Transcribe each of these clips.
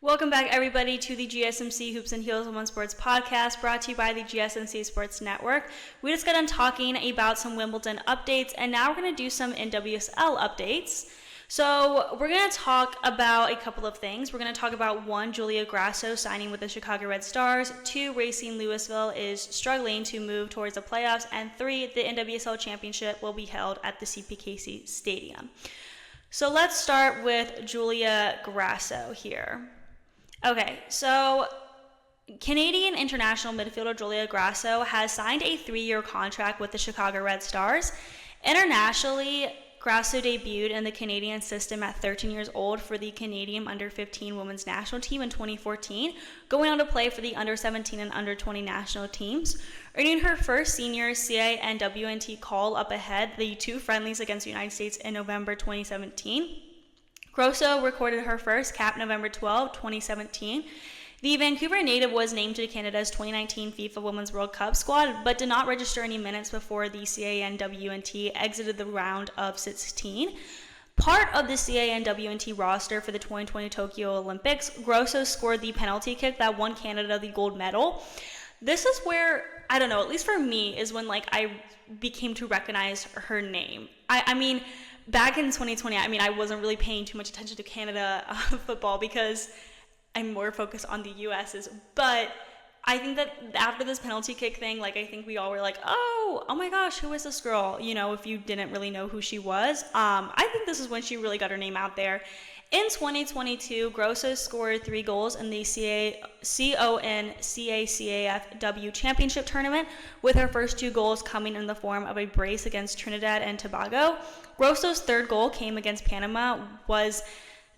Welcome back, everybody, to the GSMC Hoops and Heels Women's Sports Podcast, brought to you by the GSMC Sports Network. We just got done talking about some Wimbledon updates, and now we're going to do some NWSL updates. So we're going to talk about a couple of things. We're going to talk about, one, Julia Grosso signing with the Chicago Red Stars. Two, Racing Louisville is struggling to move towards the playoffs. And three, the NWSL Championship will be held at the CPKC Stadium. So let's start with Julia Grosso here. Okay, so Canadian international midfielder Julia Grosso has signed a 3-year contract with the Chicago Red Stars. Internationally, Grosso debuted in the Canadian system at 13 years old for the Canadian under-15 women's national team in 2014, going on to play for the under-17 and under-20 national teams, earning her first senior CINWNT call up ahead the 2 friendlies against the United States in November 2017. Grosso recorded her first cap November 12, 2017. The Vancouver native was named to Canada's 2019 FIFA Women's World Cup squad, but did not register any minutes before the CINWNT exited the round of 16. Part of the CINWNT roster for the 2020 Tokyo Olympics, Grosso scored the penalty kick that won Canada the gold medal. This is where, I don't know, at least for me, is when I became to recognize her name. I mean, back in 2020, I wasn't really paying too much attention to Canada football because I'm more focused on the US's. But I think that after this penalty kick thing, I think we all were like, oh my gosh, who is this girl? If you didn't really know who she was. I think this is when she really got her name out there. In 2022, Grosso scored 3 goals in the CONCACAFW Championship Tournament, with her first 2 goals coming in the form of a brace against Trinidad and Tobago. Grosso's 3rd goal came against Panama, was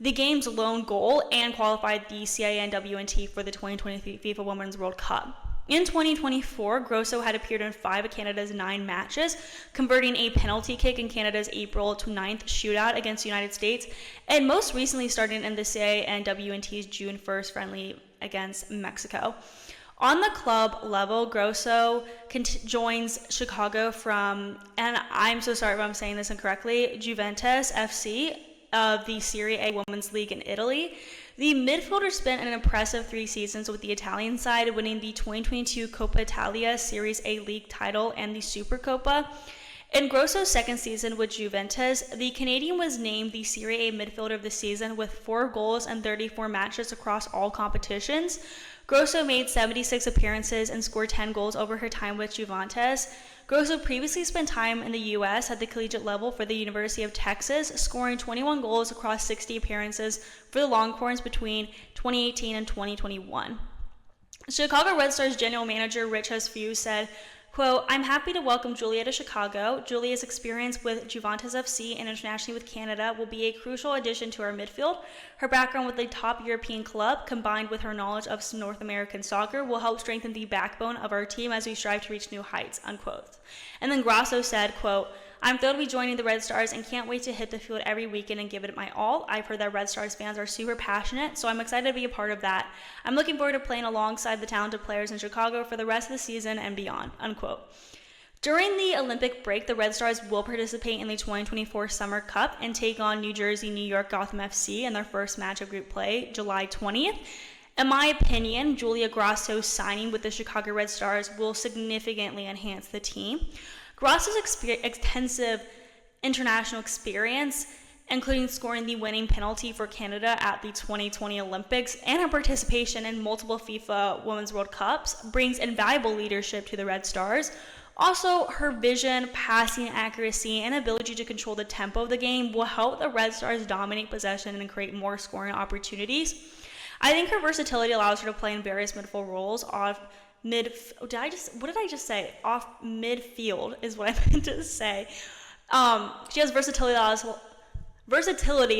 the game's lone goal, and qualified the CINWNT for the 2023 FIFA Women's World Cup. In 2024, Grosso had appeared in 5 of Canada's 9 matches, converting a penalty kick in Canada's April 9th shootout against the United States, and most recently starting in the CINWNT's June 1st friendly against Mexico. On the club level, Grosso joins Chicago from, and I'm so sorry if I'm saying this incorrectly, Juventus FC of the Serie A Women's League in Italy. The midfielder spent an impressive 3 seasons with the Italian side, winning the 2022 Coppa Italia Series A League title and the Supercoppa. In Grosso's 2nd season with Juventus, the Canadian was named the Serie A Midfielder of the Season with 4 goals and 34 matches across all competitions. Grosso made 76 appearances and scored 10 goals over her time with Juventus. Grosso previously spent time in the U.S. at the collegiate level for the University of Texas, scoring 21 goals across 60 appearances for the Longhorns between 2018 and 2021. Chicago Red Stars general manager Rich Husfew said, quote, "I'm happy to welcome Julia to Chicago. Julia's experience with Juventus FC and internationally with Canada will be a crucial addition to our midfield. Her background with a top European club, combined with her knowledge of North American soccer, will help strengthen the backbone of our team as we strive to reach new heights," unquote. And then Grosso said, quote, "I'm thrilled to be joining the Red Stars and can't wait to hit the field every weekend and give it my all. I've heard that Red Stars fans are super passionate, so I'm excited to be a part of that. I'm looking forward to playing alongside the talented players in Chicago for the rest of the season and beyond," unquote. During the Olympic break, the Red Stars will participate in the 2024 Summer Cup and take on New Jersey, New York, Gotham FC in their first match of group play, July 20th. In my opinion, Julia Grosso signing with the Chicago Red Stars will significantly enhance the team. Grosso's extensive international experience, including scoring the winning penalty for Canada at the 2020 Olympics and her participation in multiple FIFA Women's World Cups, brings invaluable leadership to the Red Stars. Also, her vision, passing accuracy, and ability to control the tempo of the game will help the Red Stars dominate possession and create more scoring opportunities. I think her versatility allows her to play in various midfield roles off midfield is what I meant to say. She has versatility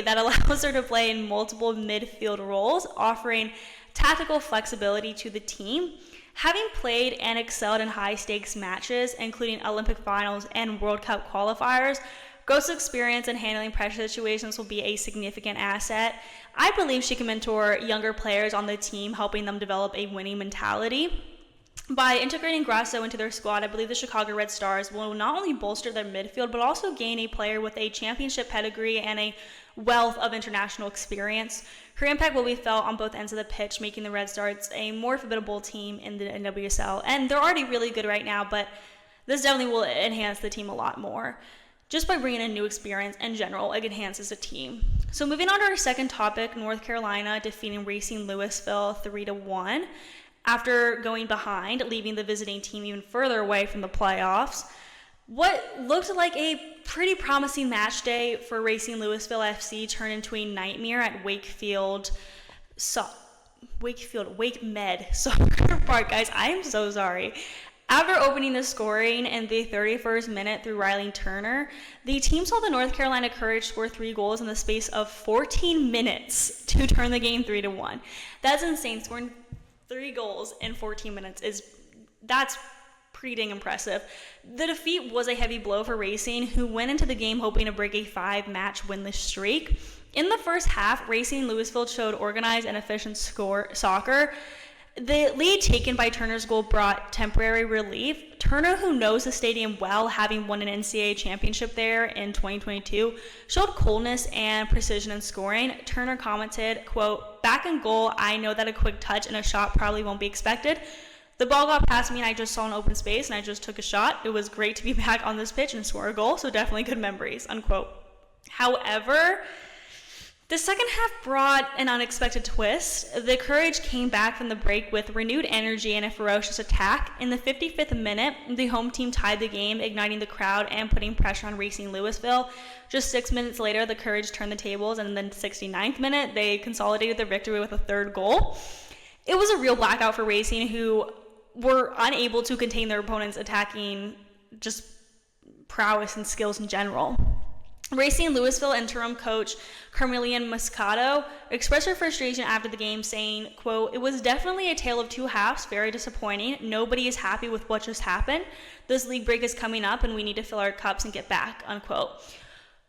that allows her to play in multiple midfield roles, offering tactical flexibility to the team. Having played and excelled in high-stakes matches, including Olympic finals and World Cup qualifiers, Grosso's experience in handling pressure situations will be a significant asset. I believe she can mentor younger players on the team, helping them develop a winning mentality. By integrating Grosso into their squad, I believe the Chicago Red Stars will not only bolster their midfield, but also gain a player with a championship pedigree and a wealth of international experience. Her impact will be felt on both ends of the pitch, making the Red Stars a more formidable team in the NWSL. And they're already really good right now, but this definitely will enhance the team a lot more. Just by bringing in new experience in general, it enhances the team. So moving on to our second topic, North Carolina defeating Racing Louisville 3-1. After going behind, leaving the visiting team even further away from the playoffs. What looked like a pretty promising match day for Racing Louisville FC turned into a nightmare at Wake Med Soccer Park. Guys, I am so sorry. After opening the scoring in the 31st minute through Reilyn Turner, the team saw the North Carolina Courage score 3 goals in the space of 14 minutes to turn the game 3-1. That's insane. Scoring 3 goals in 14 minutes that's pretty dang impressive. The defeat was a heavy blow for Racing, who went into the game hoping to break a 5-match winless streak. In the first half, Racing Louisville showed organized and efficient soccer. The lead taken by Turner's goal brought temporary relief. Turner, who knows the stadium well, having won an NCAA championship there in 2022, showed coolness and precision in scoring. Turner commented, quote, "Back in goal, I know that a quick touch and a shot probably won't be expected. The ball got past me and I just saw an open space and I just took a shot. It was great to be back on this pitch and score a goal, so definitely good memories," unquote. However, the second half brought an unexpected twist. The Courage came back from the break with renewed energy and a ferocious attack. In the 55th minute, the home team tied the game, igniting the crowd and putting pressure on Racing Louisville. Just 6 minutes later, the Courage turned the tables, and in the 69th minute, they consolidated their victory with a 3rd goal. It was a real blackout for Racing, who were unable to contain their opponents' attacking just prowess and skills in general. Racing Louisville interim coach Carmelian Moscato expressed her frustration after the game, saying, quote, "It was definitely a tale of 2 halves, very disappointing. Nobody is happy with what just happened. This league break is coming up and we need to fill our cups and get back," unquote.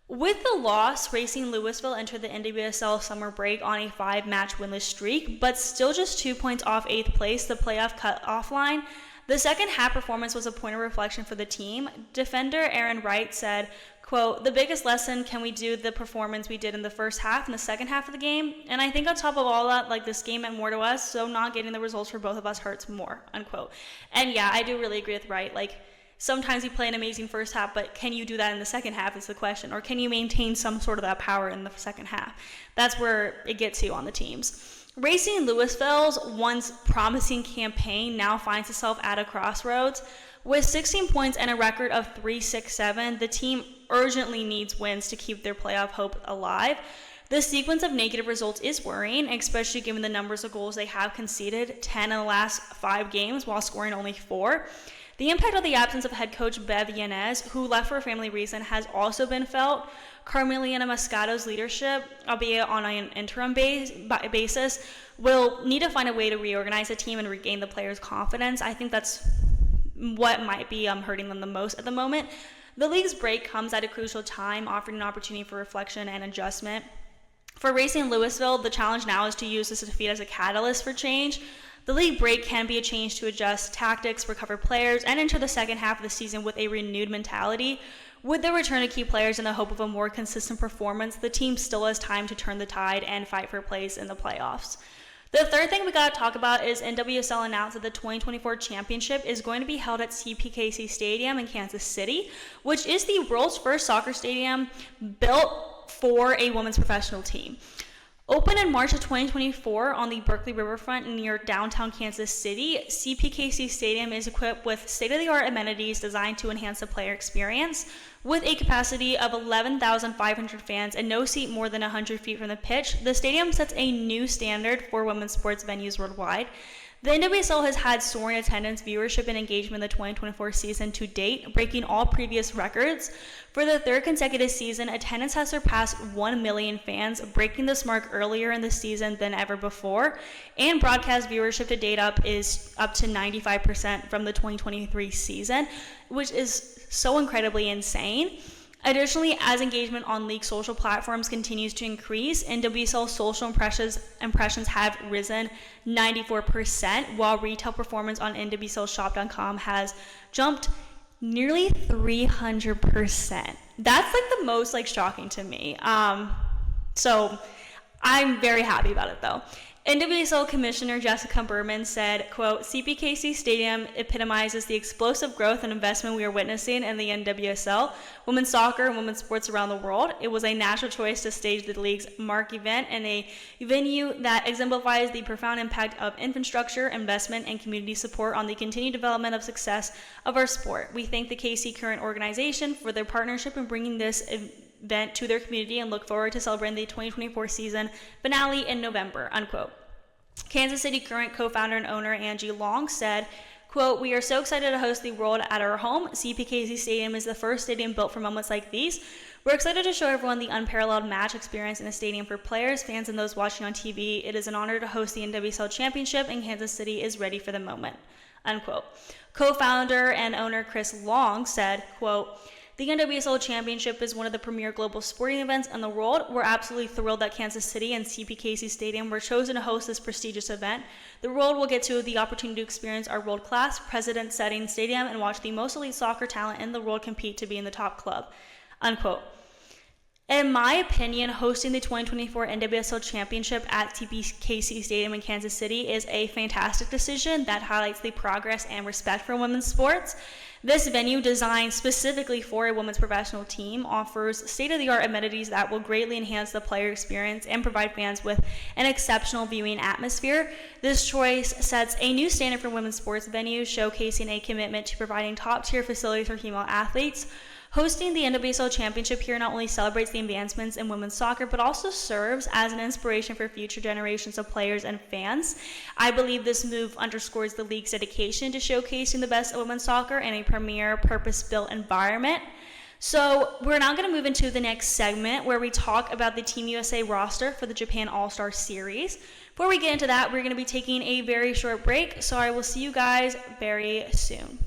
With the loss, Racing Louisville entered the NWSL summer break on a 5-match winless streak, but still just 2 points off 8th place, the playoff cut-off line. The second half performance was a point of reflection for the team. Defender Aaron Wright said, quote, "The biggest lesson, can we do the performance we did in the first half and the second half of the game? And I think on top of all that, like, this game meant more to us, so not getting the results for both of us hurts more," unquote. And yeah, I do really agree with Wright. Like, sometimes you play an amazing first half, but can you do that in the second half is the question. Or can you maintain some sort of that power in the second half? That's where it gets you on the teams. Racing Louisville's once promising campaign now finds itself at a crossroads. With 16 points and a record of 3-6-7, the team urgently needs wins to keep their playoff hope alive. The sequence of negative results is worrying, especially given the numbers of goals they have conceded, 10 in the last 5 games while scoring only 4. The impact of the absence of head coach Bev Yanez, who left for a family reason, has also been felt. Carmelian Moscato's leadership, albeit on an interim basis, will need to find a way to reorganize the team and regain the players' confidence. I think that's what might be hurting them the most at the moment. The league's break comes at a crucial time, offering an opportunity for reflection and adjustment. For Racing Louisville, the challenge now is to use this defeat as a catalyst for change. The league break can be a change to adjust tactics, recover players, and enter the second half of the season with a renewed mentality. With the return of key players and the hope of a more consistent performance, the team still has time to turn the tide and fight for a place in the playoffs. The third thing we got to talk about is NWSL announced that the 2024 championship is going to be held at CPKC Stadium in Kansas City, which is the world's first soccer stadium built for a women's professional team. Open in March of 2024 on the Berkeley Riverfront near downtown Kansas City, CPKC Stadium is equipped with state-of-the-art amenities designed to enhance the player experience. With a capacity of 11,500 fans and no seat more than 100 feet from the pitch, the stadium sets a new standard for women's sports venues worldwide. The NWSL has had soaring attendance, viewership, and engagement in the 2024 season to date, breaking all previous records. For the 3rd consecutive season, attendance has surpassed 1 million fans, breaking this mark earlier in the season than ever before. And broadcast viewership to date is up to 95% from the 2023 season, which is so incredibly insane. Additionally, as engagement on league social platforms continues to increase, NWSL social impressions have risen 94%, while retail performance on NWSLshop.com has jumped nearly 300%. That's like the most like shocking to me. So I'm very happy about it though. NWSL Commissioner Jessica Berman said, quote, CPKC Stadium epitomizes the explosive growth and investment we are witnessing in the NWSL, women's soccer, and women's sports around the world. It was a natural choice to stage the league's mark event in a venue that exemplifies the profound impact of infrastructure, investment, and community support on the continued development of success of our sport. We thank the KC current organization for their partnership in bringing this event to their community and look forward to celebrating the 2024 season finale in November, unquote. Kansas City current co-founder and owner Angie Long said, quote, we are so excited to host the world at our home. CPKC Stadium is the first stadium built for moments like these. We're excited to show everyone the unparalleled match experience in a stadium for players, fans, and those watching on TV. It is an honor to host the NWSL Championship, and Kansas City is ready for the moment, unquote. Co-founder and owner Chris Long said, quote, the NWSL Championship is one of the premier global sporting events in the world. We're absolutely thrilled that Kansas City and CPKC Stadium were chosen to host this prestigious event. The world will get to the opportunity to experience our world-class, precedent-setting stadium and watch the most elite soccer talent in the world compete to be in the top club, unquote. In my opinion, hosting the 2024 NWSL Championship at CPKC Stadium in Kansas City is a fantastic decision that highlights the progress and respect for women's sports. This venue, designed specifically for a women's professional team, offers state-of-the-art amenities that will greatly enhance the player experience and provide fans with an exceptional viewing atmosphere. This choice sets a new standard for women's sports venues, showcasing a commitment to providing top-tier facilities for female athletes. Hosting the NWSL Championship here not only celebrates the advancements in women's soccer, but also serves as an inspiration for future generations of players and fans. I believe this move underscores the league's dedication to showcasing the best of women's soccer in a premier, purpose-built environment. So we're now going to move into the next segment where we talk about the Team USA roster for the Japan All-Star Series. Before we get into that, we're going to be taking a very short break, so I will see you guys very soon.